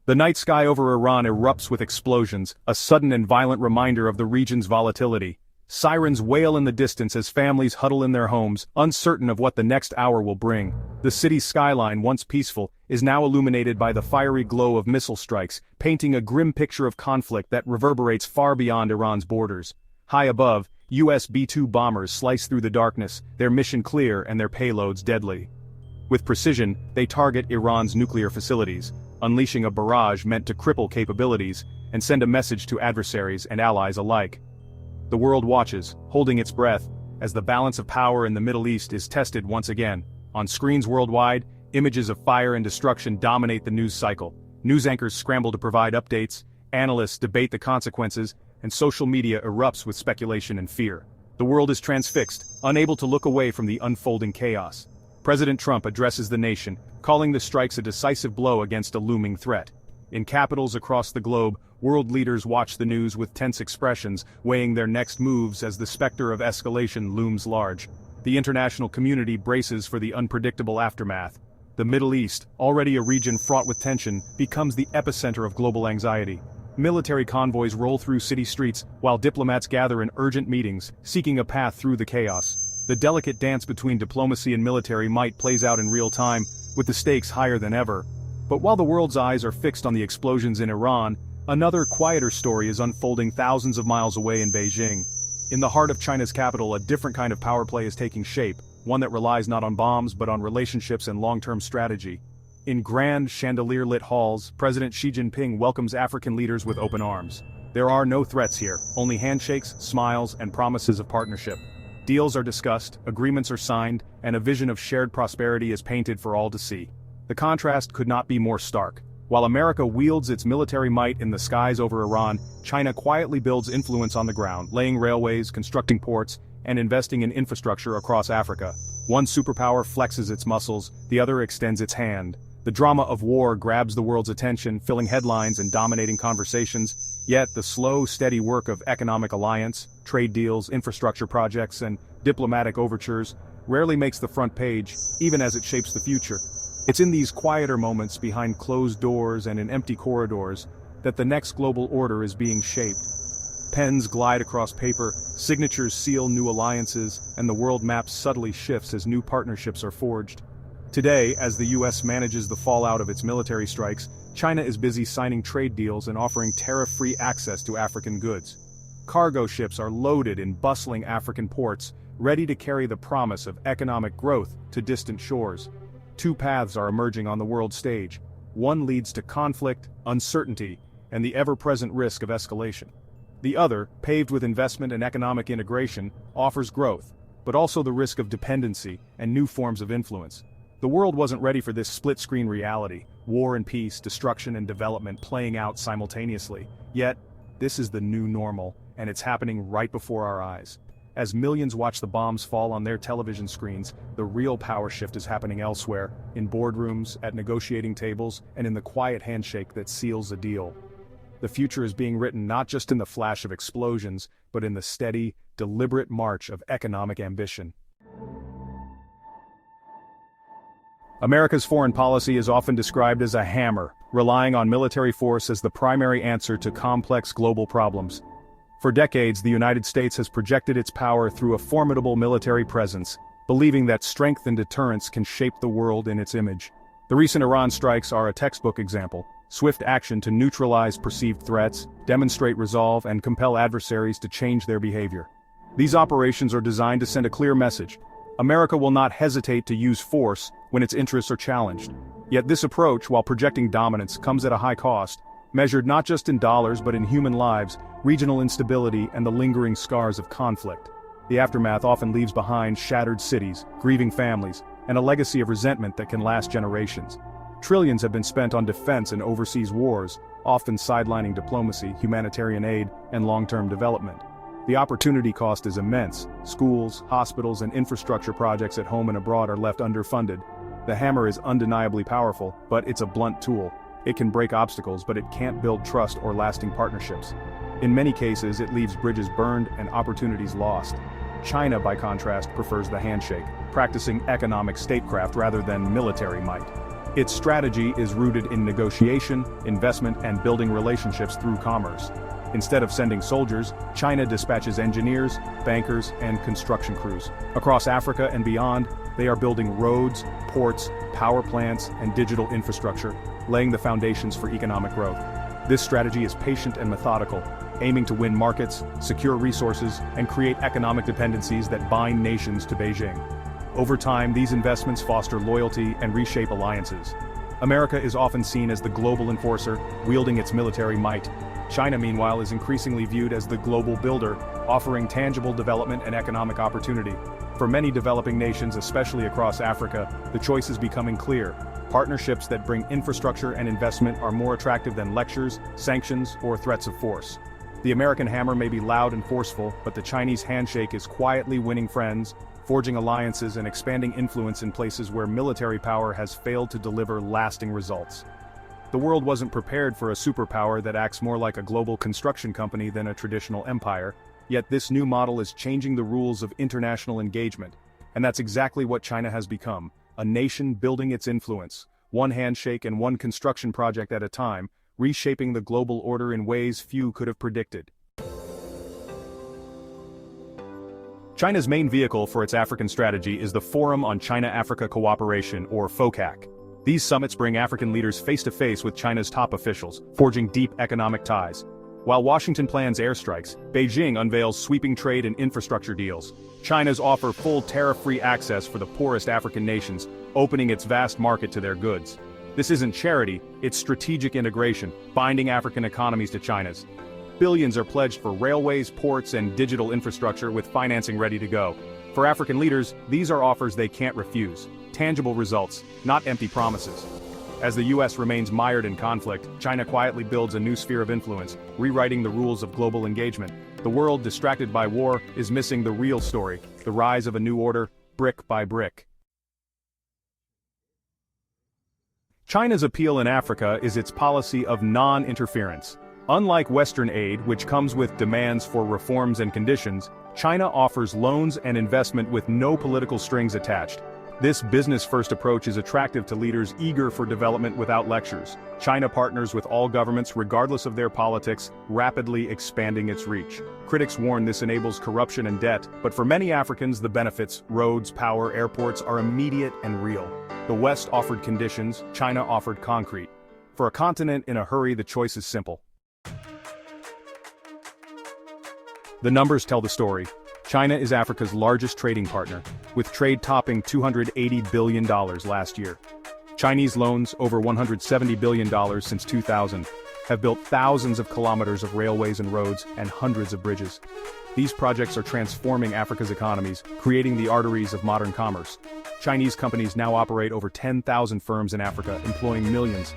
The night sky over Iran erupts with explosions, a sudden and violent reminder of the region's volatility. Sirens wail in the distance as families huddle in their homes, uncertain of what the next hour will bring. The city's skyline, once peaceful, is now illuminated by the fiery glow of missile strikes, painting a grim picture of conflict that reverberates far beyond Iran's borders. High above, US B-2 bombers slice through the darkness, their mission clear and their payloads deadly. With precision, they target Iran's nuclear facilities, unleashing a barrage meant to cripple capabilities and send a message to adversaries and allies alike. The world watches, holding its breath, as the balance of power in the Middle East is tested once again. On screens worldwide, images of fire and destruction dominate the news cycle. News anchors scramble to provide updates, analysts debate the consequences, and social media erupts with speculation and fear. The world is transfixed, unable to look away from the unfolding chaos. President Trump addresses the nation, calling the strikes a decisive blow against a looming threat. In capitals across the globe, world leaders watch the news with tense expressions, weighing their next moves as the specter of escalation looms large. The international community braces for the unpredictable aftermath. The Middle East, already a region fraught with tension, becomes the epicenter of global anxiety. Military convoys roll through city streets, while diplomats gather in urgent meetings, seeking a path through the chaos. The delicate dance between diplomacy and military might plays out in real time, with the stakes higher than ever. But while the world's eyes are fixed on the explosions in Iran, another quieter story is unfolding thousands of miles away in Beijing. In the heart of China's capital, a different kind of power play is taking shape, one that relies not on bombs but on relationships and long-term strategy. In grand, chandelier-lit halls, President Xi Jinping welcomes African leaders with open arms. There are no threats here, only handshakes, smiles, and promises of partnership. Deals are discussed, agreements are signed, and a vision of shared prosperity is painted for all to see. The contrast could not be more stark. While America wields its military might in the skies over Iran, China quietly builds influence on the ground, laying railways, constructing ports, and investing in infrastructure across Africa. One superpower flexes its muscles, the other extends its hand. The drama of war grabs the world's attention, filling headlines and dominating conversations, yet the slow, steady work of economic alliance, trade deals, infrastructure projects, and diplomatic overtures rarely makes the front page, even as it shapes the future. It's in these quieter moments behind closed doors and in empty corridors that the next global order is being shaped. Pens glide across paper, signatures seal new alliances, and the world map subtly shifts as new partnerships are forged. Today, as the US manages the fallout of its military strikes, China is busy signing trade deals and offering tariff-free access to African goods. Cargo ships are loaded in bustling African ports, ready to carry the promise of economic growth to distant shores. Two paths are emerging on the world stage. One leads to conflict, uncertainty, and the ever-present risk of escalation. The other, paved with investment and economic integration, offers growth, but also the risk of dependency and new forms of influence. The world wasn't ready for this split-screen reality, war and peace, destruction and development playing out simultaneously. Yet, this is the new normal, and it's happening right before our eyes. As millions watch the bombs fall on their television screens, the real power shift is happening elsewhere, in boardrooms, at negotiating tables, and in the quiet handshake that seals a deal. The future is being written not just in the flash of explosions, but in the steady, deliberate march of economic ambition. America's foreign policy is often described as a hammer, relying on military force as the primary answer to complex global problems. For decades, the United States has projected its power through a formidable military presence, believing that strength and deterrence can shape the world in its image. The recent Iran strikes are a textbook example. Swift action to neutralize perceived threats, demonstrate resolve, and compel adversaries to change their behavior. These operations are designed to send a clear message. America will not hesitate to use force when its interests are challenged. Yet this approach, while projecting dominance, comes at a high cost, measured not just in dollars but in human lives, regional instability, and the lingering scars of conflict. The aftermath often leaves behind shattered cities, grieving families, and a legacy of resentment that can last generations. Trillions have been spent on defense and overseas wars, often sidelining diplomacy, humanitarian aid, and long-term development. The opportunity cost is immense. Schools, hospitals, and infrastructure projects at home and abroad are left underfunded. The hammer is undeniably powerful, but it's a blunt tool. It can break obstacles, but it can't build trust or lasting partnerships. In many cases, it leaves bridges burned and opportunities lost. China, by contrast, prefers the handshake, practicing economic statecraft rather than military might. Its strategy is rooted in negotiation, investment, and building relationships through commerce. Instead of sending soldiers, China dispatches engineers, bankers, and construction crews. Across Africa and beyond, they are building roads, ports, power plants, and digital infrastructure, laying the foundations for economic growth. This strategy is patient and methodical, aiming to win markets, secure resources, and create economic dependencies that bind nations to Beijing. Over time, these investments foster loyalty and reshape alliances. America is often seen as the global enforcer, wielding its military might. China, meanwhile, is increasingly viewed as the global builder, offering tangible development and economic opportunity. For many developing nations, especially across Africa, the choice is becoming clear. Partnerships that bring infrastructure and investment are more attractive than lectures, sanctions, or threats of force. The American hammer may be loud and forceful, but the Chinese handshake is quietly winning friends, forging alliances and expanding influence in places where military power has failed to deliver lasting results. The world wasn't prepared for a superpower that acts more like a global construction company than a traditional empire, yet this new model is changing the rules of international engagement. And that's exactly what China has become, a nation building its influence, one handshake and one construction project at a time, reshaping the global order in ways few could have predicted. China's main vehicle for its African strategy is the Forum on China-Africa Cooperation, or FOCAC. These summits bring African leaders face-to-face with China's top officials, forging deep economic ties. While Washington plans airstrikes, Beijing unveils sweeping trade and infrastructure deals. China's offer full tariff-free access for the poorest African nations, opening its vast market to their goods. This isn't charity, it's strategic integration, binding African economies to China's. Billions are pledged for railways, ports, and digital infrastructure with financing ready to go. For African leaders, these are offers they can't refuse. Tangible results, not empty promises. As the US remains mired in conflict, China quietly builds a new sphere of influence, rewriting the rules of global engagement. The world, distracted by war, is missing the real story, the rise of a new order, brick by brick. China's appeal in Africa is its policy of non-interference. Unlike Western aid, which comes with demands for reforms and conditions, China offers loans and investment with no political strings attached. This business-first approach is attractive to leaders eager for development without lectures. China partners with all governments regardless of their politics, rapidly expanding its reach. Critics warn this enables corruption and debt, but for many Africans the benefits, roads, power, airports, are immediate and real. The West offered conditions, China offered concrete. For a continent in a hurry, the choice is simple. The numbers tell the story. China is Africa's largest trading partner, with trade topping $280 billion last year. Chinese loans, over $170 billion since 2000, have built thousands of kilometers of railways and roads and hundreds of bridges. These projects are transforming Africa's economies, creating the arteries of modern commerce. Chinese companies now operate over 10,000 firms in Africa, employing millions.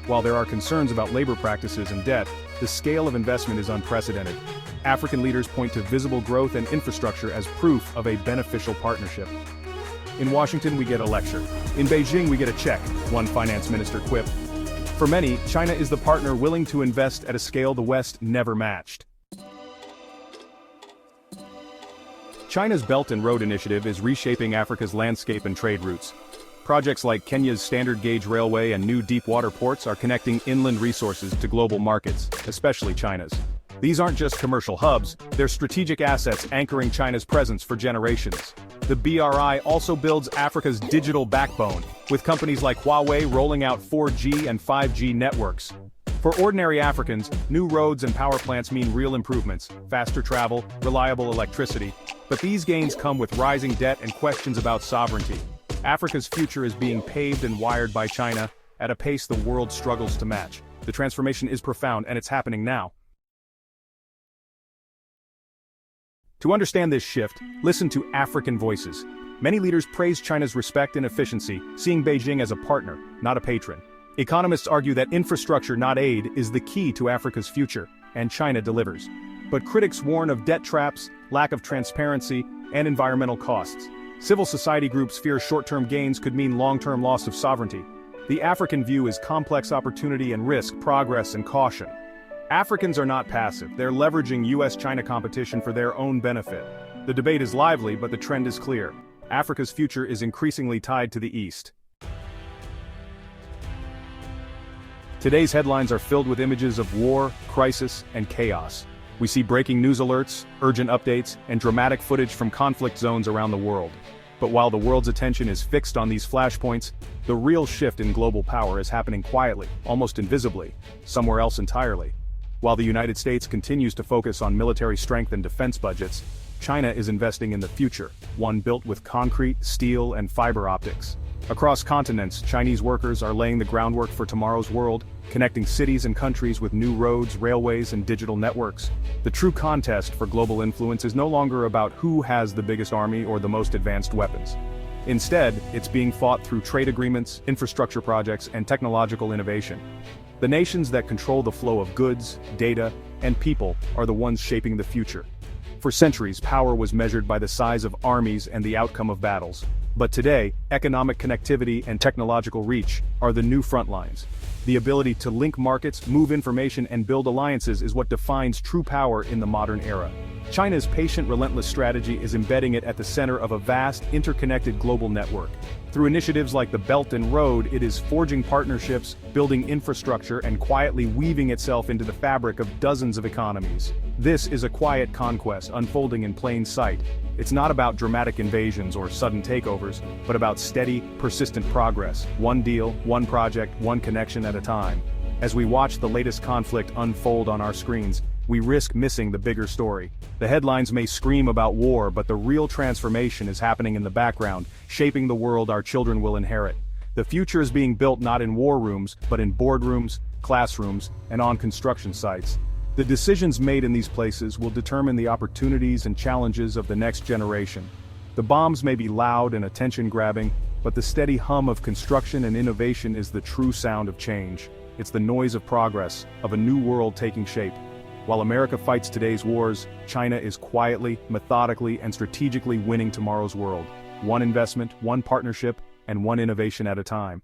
While there are concerns about labor practices and debt, the scale of investment is unprecedented. African leaders point to visible growth and infrastructure as proof of a beneficial partnership. In Washington, we get a lecture. In Beijing, we get a check, one finance minister quipped. For many, China is the partner willing to invest at a scale the West never matched. China's Belt and Road Initiative is reshaping Africa's landscape and trade routes. Projects like Kenya's standard gauge railway and new deep water ports are connecting inland resources to global markets, especially China's. These aren't just commercial hubs, they're strategic assets anchoring China's presence for generations. The BRI also builds Africa's digital backbone, with companies like Huawei rolling out 4G and 5G networks. For ordinary Africans, new roads and power plants mean real improvements, faster travel, reliable electricity. But these gains come with rising debt and questions about sovereignty. Africa's future is being paved and wired by China at a pace the world struggles to match. The transformation is profound, and it's happening now. To understand this shift, listen to African voices. Many leaders praise China's respect and efficiency, seeing Beijing as a partner, not a patron. Economists argue that infrastructure, not aid, is the key to Africa's future, and China delivers. But critics warn of debt traps, lack of transparency, and environmental costs. Civil society groups fear short-term gains could mean long-term loss of sovereignty. The African view is complex opportunity and risk, progress and caution. Africans are not passive, they're leveraging US-China competition for their own benefit. The debate is lively, but the trend is clear. Africa's future is increasingly tied to the East. Today's headlines are filled with images of war, crisis, and chaos. We see breaking news alerts, urgent updates, and dramatic footage from conflict zones around the world. But while the world's attention is fixed on these flashpoints, the real shift in global power is happening quietly, almost invisibly, somewhere else entirely. While the United States continues to focus on military strength and defense budgets, China is investing in the future, one built with concrete, steel, and fiber optics. Across continents, Chinese workers are laying the groundwork for tomorrow's world, connecting cities and countries with new roads, railways, and digital networks. The true contest for global influence is no longer about who has the biggest army or the most advanced weapons. Instead, it's being fought through trade agreements, infrastructure projects, and technological innovation. The nations that control the flow of goods, data, and people are the ones shaping the future. For centuries, power was measured by the size of armies and the outcome of battles. But today, economic connectivity and technological reach are the new front lines. The ability to link markets, move information, and build alliances is what defines true power in the modern era. China's patient, relentless strategy is embedding it at the center of a vast, interconnected global network. Through initiatives like the Belt and Road, it is forging partnerships, building infrastructure, and quietly weaving itself into the fabric of dozens of economies. This is a quiet conquest unfolding in plain sight. It's not about dramatic invasions or sudden takeovers, but about steady, persistent progress, one deal, one project, one connection at a time. As we watch the latest conflict unfold on our screens, we risk missing the bigger story. The headlines may scream about war, but the real transformation is happening in the background, shaping the world our children will inherit. The future is being built not in war rooms, but in boardrooms, classrooms, and on construction sites. The decisions made in these places will determine the opportunities and challenges of the next generation. The bombs may be loud and attention-grabbing, but the steady hum of construction and innovation is the true sound of change. It's the noise of progress, of a new world taking shape. While America fights today's wars, China is quietly, methodically, and strategically winning tomorrow's world. One investment, one partnership, and one innovation at a time.